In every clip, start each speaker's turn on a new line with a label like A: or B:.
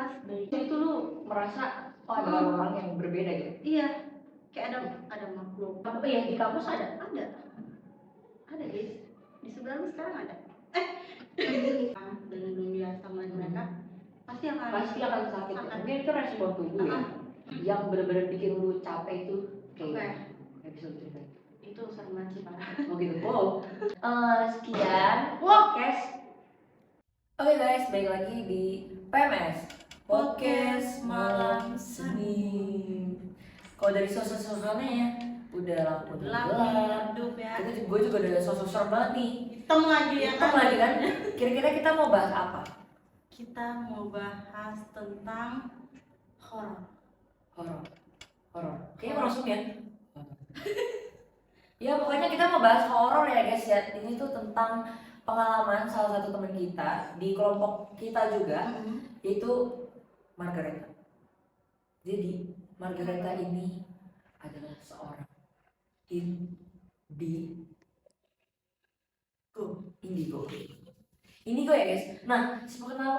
A: pas bayi
B: itu lu merasa ada orang yang berbeda gitu.
A: Iya, kayak ada makhluk.
B: Apa ya di kampus ada
A: Guys, di sebelah lu sekarang ada. Dan belum biasa sama mereka pasti akan
B: sakit. Mungkin itu respon tubuh ya yang benar-benar bikin lu capek itu kayak episode cerita
A: itu serem banget sih parah.
B: Oh gitu. Sekian podcast. Oke guys, balik lagi di PMS Podcast Malam Senin. Kalau dari sosok-sosoknya ya udah lampu gelap
A: ya.
B: Gue juga udah sosok serem banget nih.
A: Hitam lagi kan.
B: Kira-kira kita mau bahas apa?
A: Kita mau bahas tentang horor.
B: Kayaknya langsung ya. Ya pokoknya kita mau bahas horor ya guys ya. Ini tuh tentang pengalaman salah satu teman kita di kelompok kita juga, yaitu Margareta. Jadi Margareta ini adalah seorang indigo ya guys. Nah,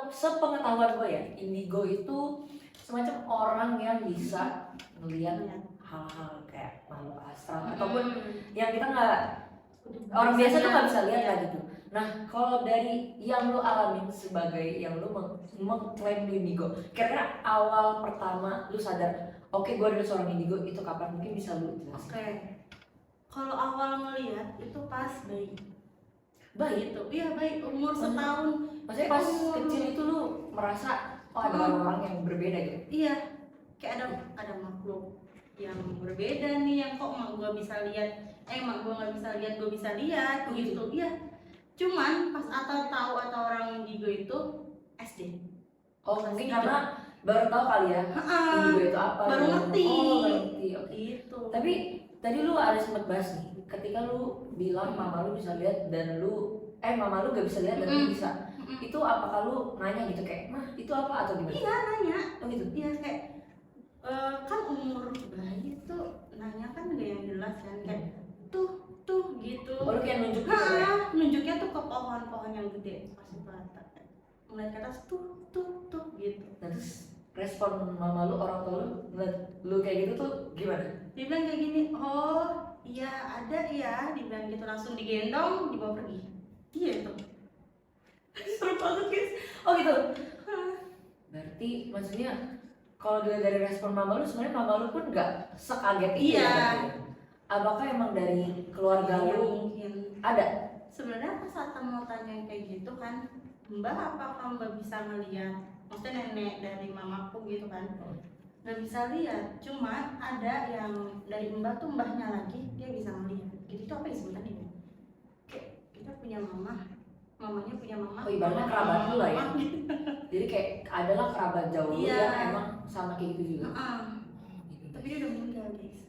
B: sepengetahuan gue ya, indigo itu semacam orang yang bisa melihat hal-hal kayak makhluk astral ataupun yang kita nggak, orang biasa tuh nggak bisa lihat lah gitu. Nah, kalau dari yang lu alamin sebagai yang lu mengklaim indigo, kira-kira awal pertama lu sadar, oke, gue adalah seorang indigo, itu kapan? Mungkin bisa lu jelasin.
A: Oke. Kalau awal ngelihat itu pas bayi itu, iya bayi umur setahun.
B: Maksudnya pas kecil itu lu merasa ada orang yang berbeda gitu?
A: Iya, kayak ada makhluk yang berbeda nih, yang kok mak gue bisa lihat, mak gue nggak bisa lihat, gue bisa lihat gitu. Iya, cuman pas tahu atau orang indigo itu SD.
B: Mungkin karena baru tahu kali ya indigo itu apa,
A: baru ngerti.
B: Oke.
A: Gitu.
B: Tapi tadi lu ada sempat bahas nih, ketika lu bilang mama lu bisa lihat dan mama lu gak bisa lihat dan lu bisa. Itu apakah lu nanya gitu kayak, "Mah, itu apa?" atau gimana?
A: Iya, nanya.
B: Oh gitu.
A: Iya, kayak kan umur bayi tuh nanya kan gak yang jelas kan, kayak tuh gitu.
B: Lu kayak nunjuk gitu ya?
A: Nunjuknya tuh ke pohon-pohon yang gede, pasti pelata. Ngeliat ke atas tuh gitu.
B: Nah, terus respon mama lu, orang tua lu ngeliat lu kayak gitu tuh gimana?
A: Dia bilang kayak gini, "Oh iya ada ya," dibilang gitu, langsung digendong dibawa pergi. Iya itu. Seru banget guys.
B: Oh gitu. Berarti maksudnya kalau dari respon mama lu, sebenarnya mama lu pun nggak sekaget itu ya? Apakah emang dari keluarga lu
A: mungkin
B: ada?
A: Sebenarnya pas saat mau tanya kayak gitu kan, "Mbak, apakah Mbak bisa melihat?" Maksudnya nenek dari mamaku gitu kan, nggak bisa lihat, cuma ada yang dari mbah tuh, mbahnya lagi dia bisa melihat. Gitu itu apa ya sebutannya? Kayak kita punya mamanya punya mama.
B: Oh, ibaratnya kerabat lu lah ya. Jadi kayak adalah kerabat jauh lu yang emang sama kayak gitu juga.
A: Gitu. Tapi dia udah meninggal guys.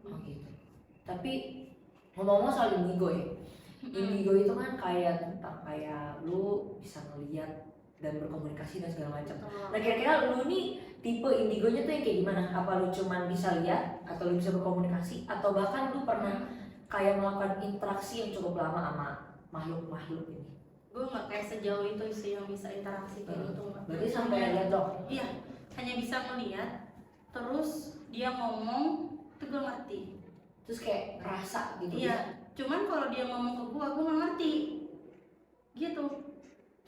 B: Oh gitu. Tapi ngomong-ngomong soal indigo ya, indigo itu kan kayak tentang kayak lu bisa ngelihat dan berkomunikasi dan segala macam. Nah, kira-kira lu nih tipe indigonya tuh yang kayak gimana? Apa lu cuman bisa lihat atau lu bisa berkomunikasi atau bahkan lu pernah kayak melakukan interaksi yang cukup lama sama makhluk-makhluk ini?
A: Gue nggak kayak sejauh itu sih yang bisa interaksi kayak gitu.
B: Berarti sampai lihat dong?
A: Iya, hanya bisa melihat. Terus dia ngomong, tuh gue ngerti.
B: Terus kayak ngerasa gitu?
A: Iya, cuman kalau dia ngomong ke gue nggak ngerti. Gitu.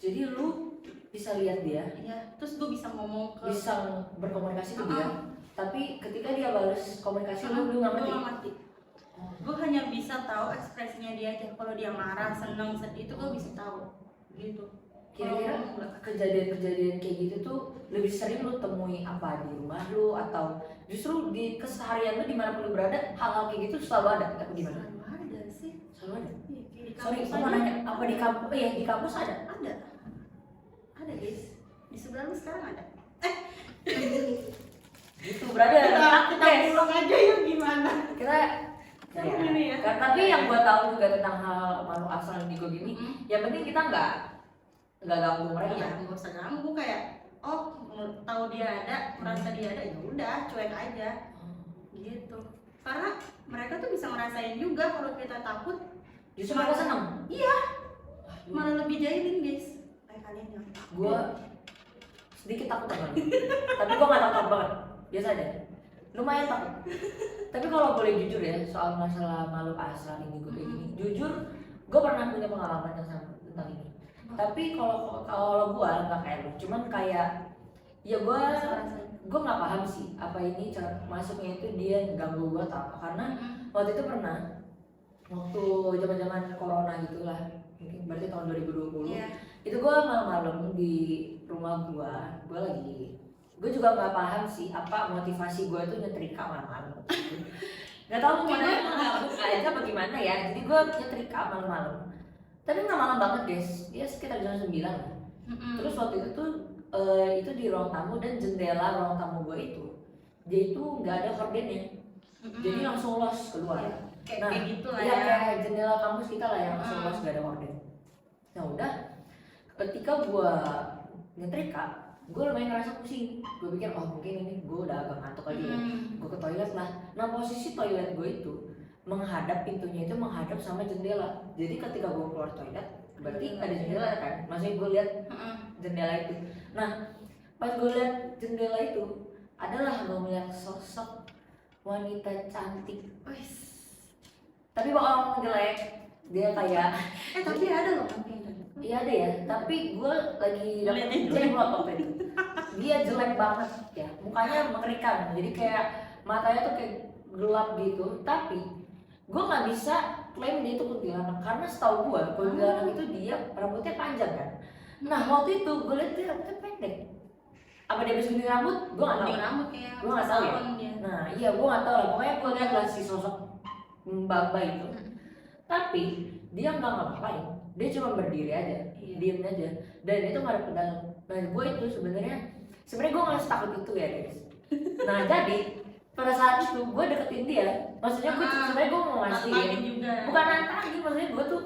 A: Jadi lu
B: bisa lihat dia,
A: iya, terus gue bisa ngomong
B: bisa berkomunikasi ke dia, tapi ketika dia balas komunikasi lu nggak ngerti.
A: Gue hanya bisa tahu ekspresinya dia aja. Kalau dia marah, seneng, sedih itu gue bisa tahu. Gitu.
B: Kira-kira kejadian-kejadian kayak gitu tuh lebih sering lu temui apa di rumah lu atau justru di keseharian lu dimanapun lu berada, hal-hal kayak gitu selalu ada atau gimana?
A: Selalu ada sih.
B: Selalu ada.
A: Sorry,
B: gue mau nanya, apa di kampus? Di kampus ada?
A: Ada guys, di sebelah lu sekarang ada.
B: Gitu brother.
A: Kita pulang aja ya gimana?
B: Kita ya. Tapi yang gua tahu juga tentang hal makhluk astral indigo gini, yang penting kita nggak ganggu mereka.
A: Iya, nggak usah ganggu, kayak tahu dia ada, merasa dia ada, ya udah cuek aja. Gitu. Karena mereka tuh bisa ngerasain juga kalau kita takut.
B: Justru mereka seneng.
A: Iya. Malah lebih jahilin guys. Kalian yang
B: gue sedikit takut sama lu. Tapi gue gak takut banget, biasa aja, lumayan takut. Tapi kalau boleh jujur ya soal masalah makhluk astral ini gue kayak gini, jujur gue pernah punya pengalaman yang sama tentang ini. Tapi kalau gue nggak kayak lu, cuman kayak ya gue nggak paham sih apa ini cara masuknya itu dia ganggu gue atau apa. Karena waktu itu pernah waktu zaman corona gitulah, mungkin berarti tahun 2020. Itu gue malam-malam di rumah gue juga nggak paham sih apa motivasi gue tuh nyetrika malam-malam. Nggak tahu gimana aja apa gimana ya, jadi gue nyetrika malam-malam. Tapi nggak malam banget guys, ya sekitar jam 9. Terus waktu itu tuh itu di ruang tamu, dan jendela ruang tamu gue itu dia itu nggak ada hordennya, jadi langsung los keluar.
A: Kayak gitu lah
B: ya,
A: ya.
B: kayak jendela kampus kita lah yang langsung los, nggak ada horden. Nah udah, ketika gue nyetrika, gue lumayan ngerasa pusing. Gue pikir mungkin ini gue udah agak ngantuk aja ya. Gue ke toilet lah. Nah posisi toilet gue itu menghadap, pintunya itu menghadap sama jendela. Jadi ketika gue keluar toilet, berarti ada jendela kan, maksudnya gue lihat jendela itu. Nah pas gue lihat jendela itu, adalah gue melihat sosok wanita cantik, tapi bohong, jelek. Dia kayak
A: Tapi ada loh kan.
B: iya ada ya, tapi gue lagi dapet jenglot waktu itu. Dia jelek banget ya, mukanya mengerikan, jadi kayak matanya tuh kayak gelap gitu. Tapi gue nggak bisa klaim dia itu kuntilanak, karena setahu gue kuntilanak itu dia rambutnya panjang kan. Nah waktu itu gue lihat dia rambutnya pendek. Apa dia habis gunting rambut? Gue nggak tahu. Gue nggak tahu ya. Nah iya gue nggak tahu lah. Pokoknya gue lihat lah si sosok mbak itu. Tapi dia nggak ngapain. Dia cuma berdiri aja, diem aja, dan itu ngadep ke dalam. Nah gue itu sebenarnya gue nggak takut itu ya guys. Nah jadi pada saat itu gue deketin dia, maksudnya gue sebenarnya gue mau ngastiin, bukan nantangin, maksudnya gue tuh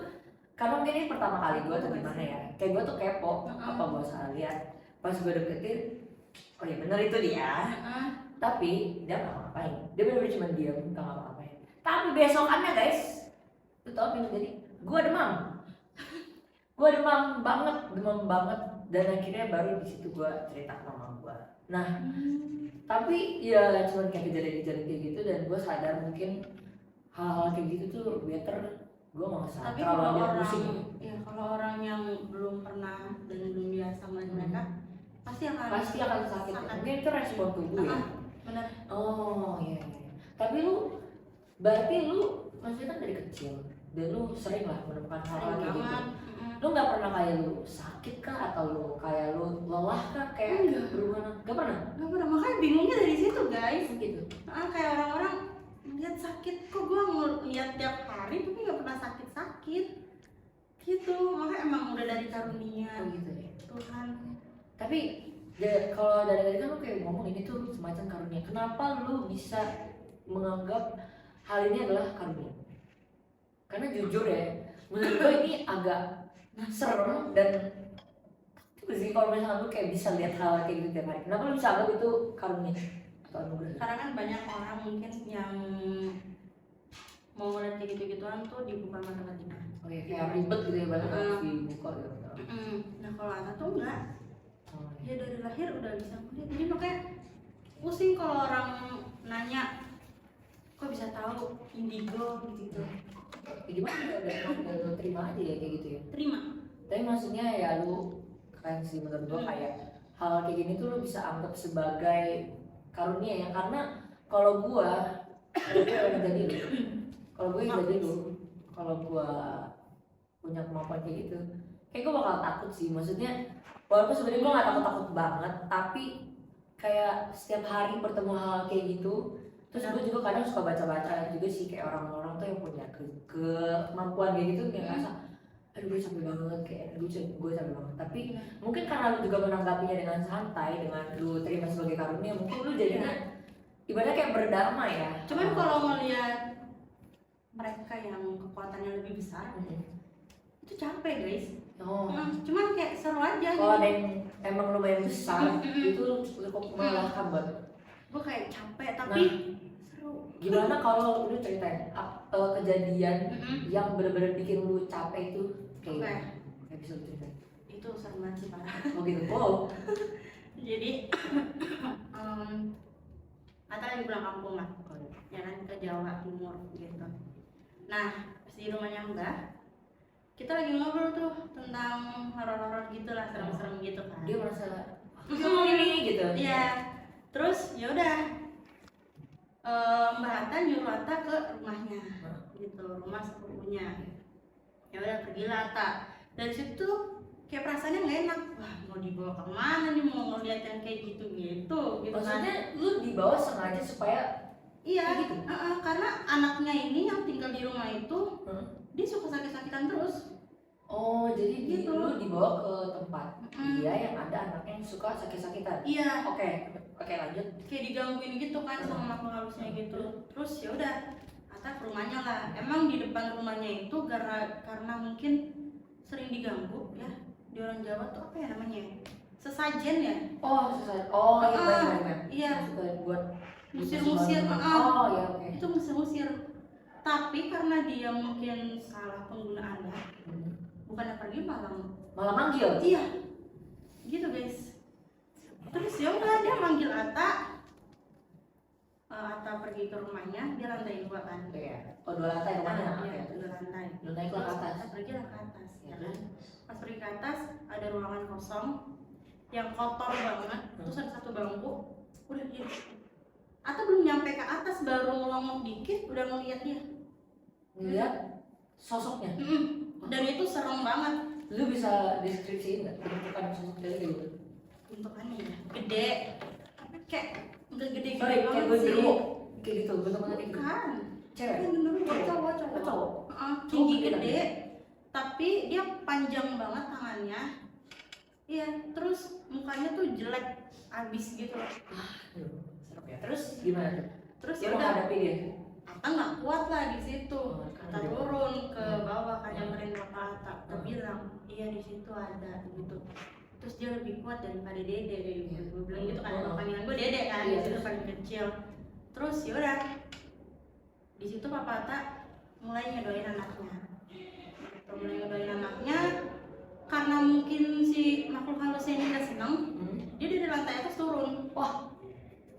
B: karena mungkin ini pertama kali gue tuh gimana ya, kayak gue tuh kepo apa gue salah lihat. Pas gue deketin, oh iya bener itu dia. Tapi dia nggak ngapain, dia bener-bener cuma diam, nggak ngapa-ngapain. Tapi besokannya guys, lu tau apa yang terjadi? Gue demam. Gue demam banget, dan akhirnya baru di situ gue cerita ke mama gue. Nah tapi ya cuma kayak kejadian kayak gitu, dan gue sadar mungkin hal-hal kayak gitu tuh better gue nggak usah terlalu ambil pusing.
A: Ya kalau orang yang belum pernah dan belum biasa melihat mereka pasti akan
B: sakit. Mungkin itu respon tubuh ya.
A: Benar.
B: Oh iya. Tapi lu berarti lu maksudnya kan dari kecil dan lu sering lah menemukan hal-hal kayak gitu. Lu nggak pernah kayak lu sakit kah, atau lu kayak lu lelah kah, kayak berhubungan? Nggak pernah,
A: makanya bingungnya dari situ guys.
B: gitu.
A: Kayak orang-orang lihat sakit, kok gue ngeliat tiap hari tapi nggak pernah sakit gitu. Makanya emang udah dari karunia
B: gitu ya
A: Tuhan.
B: Tapi kalau dari tadi kan lu kayak ngomong ini tuh semacam karunia. Kenapa lu bisa menganggap hal ini adalah karunia? Karena jujur ya, menurut gue ini agak serem dan sih kalau misalnya lu kayak bisa lihat hal kayak gitu tiap hari. Kenapa lu bisa anggap itu karunia atau anugerah?
A: Karena kan banyak orang mungkin yang mau ngeliat kayak gitu-gituan tuh dibuka matematika.
B: Oke, kayak ribet gitu ya, banyak harus dibuka gitu.
A: Nah kalau Ana tuh enggak, dia dari lahir udah bisa ngeliat. Jadi makanya pusing kalau orang nanya, kok bisa tahu indigo gitu.
B: Gimana udah terima aja ya kayak gitu ya?
A: Terima.
B: Tapi maksudnya ya lu keren sih menurut gua, kayak hal kayak gini tuh lu bisa anggap sebagai karunia ya. Karena kalau gua yang jadi lu, kalau gua punya kemampuan kayak gitu, kayak gua bakal takut sih. Maksudnya walaupun sebenarnya gua nggak takut banget, tapi kayak setiap hari bertemu hal kayak gitu. Terus gue juga kadang suka baca-baca juga sih, kayak orang-orang tuh yang punya kemampuan kayak gitu, kayak ngerasa aduh gue capek banget, kayak gue capek banget. Tapi mungkin karena lu juga menanggapinya dengan santai, dengan lu terima sebagai karunia, mungkin lu jadinya ibaratnya kayak berdamai ya.
A: Cuman kalau ngeliat mereka yang kekuatannya lebih besar, itu capek guys. Cuman kayak seru aja.
B: Kalau ada yang emang lumayan besar, itu cukup melelahkan banget.
A: Gue kayak capek tapi seru.
B: Gimana kalau lu ceritain kejadian yang benar-benar bikin lu capek itu kayak bisa lu ceritain?
A: Itu seru banget sih parah.
B: Oh gitu. Oh.
A: Jadi Ata lagi pulang kampung lah, ya kan, ke Jawa Timur gitu. Nah pas di rumahnya Mbah, kita lagi ngobrol tuh tentang horor-horor gitu lah, serem-serem gitu kan.
B: Dia merasa ini gitu.
A: Iya. Terus ya udah, Mbak Ata nyuruh Ata ke rumahnya, gitu, rumah sepupunya. Ya udah pergilah Ata. Dari situ kayak perasaannya nggak enak. Wah, mau dibawa kemana nih, mau ngeliat yang kayak gitu kan.
B: Maksudnya lu dibawa sengaja supaya
A: Iya,
B: gitu?
A: karena anaknya ini yang tinggal di rumah itu, dia suka sakit-sakitan terus.
B: Oh, jadi
A: Gitu.
B: lu dibawa ke tempat dia yang ada anaknya yang suka sakit-sakitan.
A: Iya,
B: Oke, lanjut.
A: kayak digangguin gitu kan sama makhluk halusnya gitu. Terus ya udah, Ata ke rumahnya lah. Emang di depan rumahnya itu karena mungkin sering diganggu ya. Di orang Jawa tuh apa ya namanya? Sesajen ya?
B: Oh, susah. Oh, iya, baik.
A: Iya.
B: Suka buat
A: Musir-musir,
B: Oh, ya oke.
A: itu musir-musir. Tapi karena dia mungkin salah penggunaannya, bukannya pergi
B: Malah manggil.
A: iya, gitu guys. Terus ya udah dia manggil Ata. Ata pergi ke rumahnya, dia lantai 2 kan.
B: Iya. Oh, 2 lantai kemana?
A: Iya, 2 lantai.
B: Lu naik ke
A: Terus
B: atas.
A: Ata pergi lah ke atas,
B: Ya
A: ya
B: kan?
A: kan. Pas pergi ke atas ada ruangan kosong yang kotor banget. Terus ada satu bangku, udah dia. Ata belum nyampe ke atas, baru ngelongok dikit udah ngeliat dia.
B: Ngeliat sosoknya.
A: Dan itu serem banget.
B: Lu bisa deskripsiin nggak bentukan sosok dia gitu?
A: Bentukannya ya gede, kayak nggak gede-gede
B: Sorry, kayak
A: banget
B: gue
A: sih.
B: dulu kayak gitu, bentukannya kayak gitu.
A: Bukan,
B: Cewek.
A: kan bener cowok.
B: Cowok.
A: Tinggi
B: Oh,
A: gede, tapi dia panjang banget tangannya. Iya, terus mukanya tuh jelek abis gitu loh.
B: Aduh, serem ya. Terus gimana tuh?
A: Terus
B: Dia
A: ya udah,
B: menghadapi dia.
A: Ata nggak kuat lah di situ. Ata
B: Iya.
A: turun ke bawah kan, nyamperin bapak Ata. Ata bilang, iya di situ ada gitu. Terus dia lebih kuat daripada Dede, gue bilang gitu kan, nama panggilan gue Dede kan,
B: Iya.
A: di situ paling kecil. Terus yaudah, di situ papa Ata mulai ngedoain anaknya. Mulai ngedoain anaknya, karena mungkin si makhluk halusnya ini gak seneng, dia dari lantai atas turun. Wah,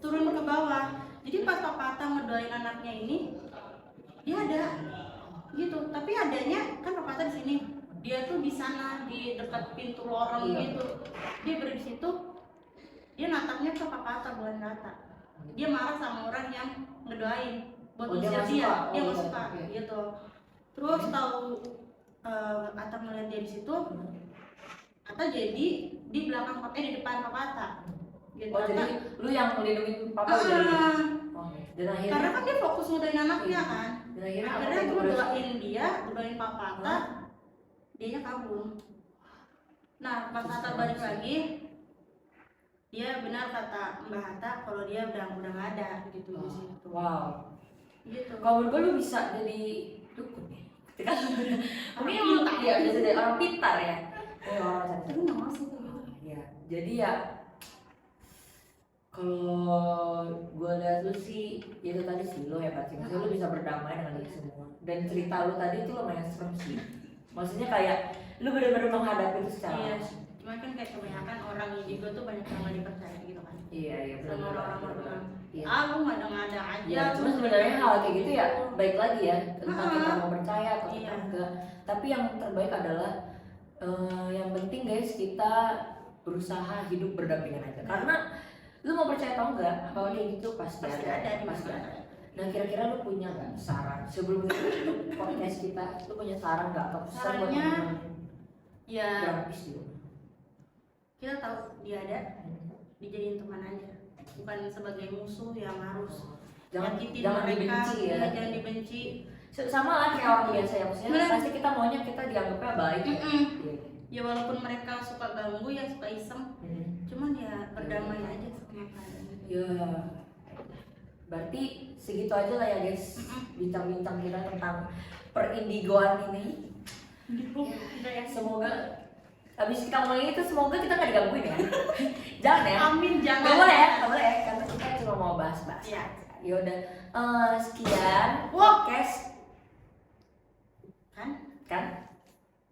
A: turun ke bawah. Jadi pas papa Ata ngedoain anaknya ini, dia ada gitu. Tapi adanya kan papa Ata di sini, dia tuh di sana di dekat pintu lorong gitu. Dia berada di situ, dia natapnya ke papa Ata, bukan ke Ata. Dia marah sama orang yang ngedoain buat
B: Oh, dia
A: ngusir
B: nggak
A: dia,
B: suka.
A: dia
B: Oh,
A: nggak
B: iya,
A: suka
B: oke.
A: gitu. Terus tahu Ata melihat dia di situ, Ata jadi di belakang papa, di depan papa Ata. Gitu.
B: Oh, jadi lu yang melindungi papa udah. Oke. Dan akhirnya
A: Karena kan dia fokus ngedoain anaknya kan.
B: dan akhirnya apa
A: Akhirnya
B: yang
A: gue
B: lu
A: doain dia, gue doain papa Ata, dianya kabur. Nah pas Ata balik lagi, dia benar kata Mbah Ata kalau dia udah nggak ada gitu di situ.
B: Wow.
A: Gitu.
B: Kalau menurut gue lu bisa jadi dukun ya. Ketika mungkin lu
A: pintar.
B: ya bisa jadi orang pintar ya. Orang
A: Tapi
B: pintar.
A: nggak masuk kayak gitu.
B: Ya, jadi ya kalau gue lihat lu sih, ya itu tadi sih lu hebat sih. Maksudnya lu bisa berdamai dengan itu semua. Dan cerita lu tadi tuh lumayan serem sih. Maksudnya kayak lu benar-benar menghadapi itu secara
A: Iya.
B: langsung.
A: Cuma kan kayak kebanyakan orang juga tuh banyak yang nggak dipercaya gitu kan.
B: Iya
A: Sama orang-orang.
B: Iya.
A: Lu ngada-ngada aja.
B: Ya,
A: lu
B: cuma sebenarnya hal kayak gitu ya baik lagi ya tentang kita
A: Ah.
B: mau percaya atau kita
A: Iya.
B: enggak. Tapi yang terbaik adalah yang penting guys kita berusaha hidup berdampingan aja. Karena lu mau percaya atau enggak, hal kayak gitu pasti
A: pasti
B: ada,
A: ada di
B: pasti
A: mana.
B: ada. Nah kira-kira lu punya nggak saran sebelum itu podcast kita, lu punya saran nggak atau pesan buat
A: Sarannya,
B: teman-teman
A: Ya
B: gratis gitu?
A: kita tahu dia ada, dijadiin teman aja. Bukan sebagai musuh yang harus nyakitin mereka,
B: dibenci ya.
A: jangan dibenci.
B: Sama lah kayak orang biasa ya, maksudnya
A: Bener.
B: pasti kita maunya kita dianggapnya baik. Iya.
A: Ya walaupun mereka suka ganggu ya, suka iseng, cuman ya berdamai aja sama keadaan.
B: Ya, berarti segitu aja lah ya guys, bincang-bincang kita tentang perindigoan ini.
A: Udah ya.
B: Semoga habis kita ngomongin itu, semoga kita nggak digangguin ya. Jangan ya.
A: Amin, jangan.
B: Gak boleh ya, gak boleh ya, karena kita cuma mau bahas-bahas.
A: Iya.
B: Yaudah, sekian
A: Wah.
B: podcast
A: Kan?
B: kan?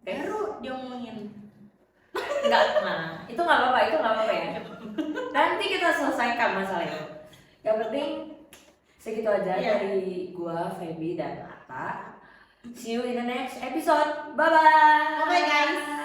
A: Baru dia ngomongin.
B: Enggak, nah itu nggak apa-apa ya. menyelesaikan masalah itu. Yang penting segitu aja dari gua, Feby dan Atta. See you in the next episode. Bye bye.
A: Bye guys.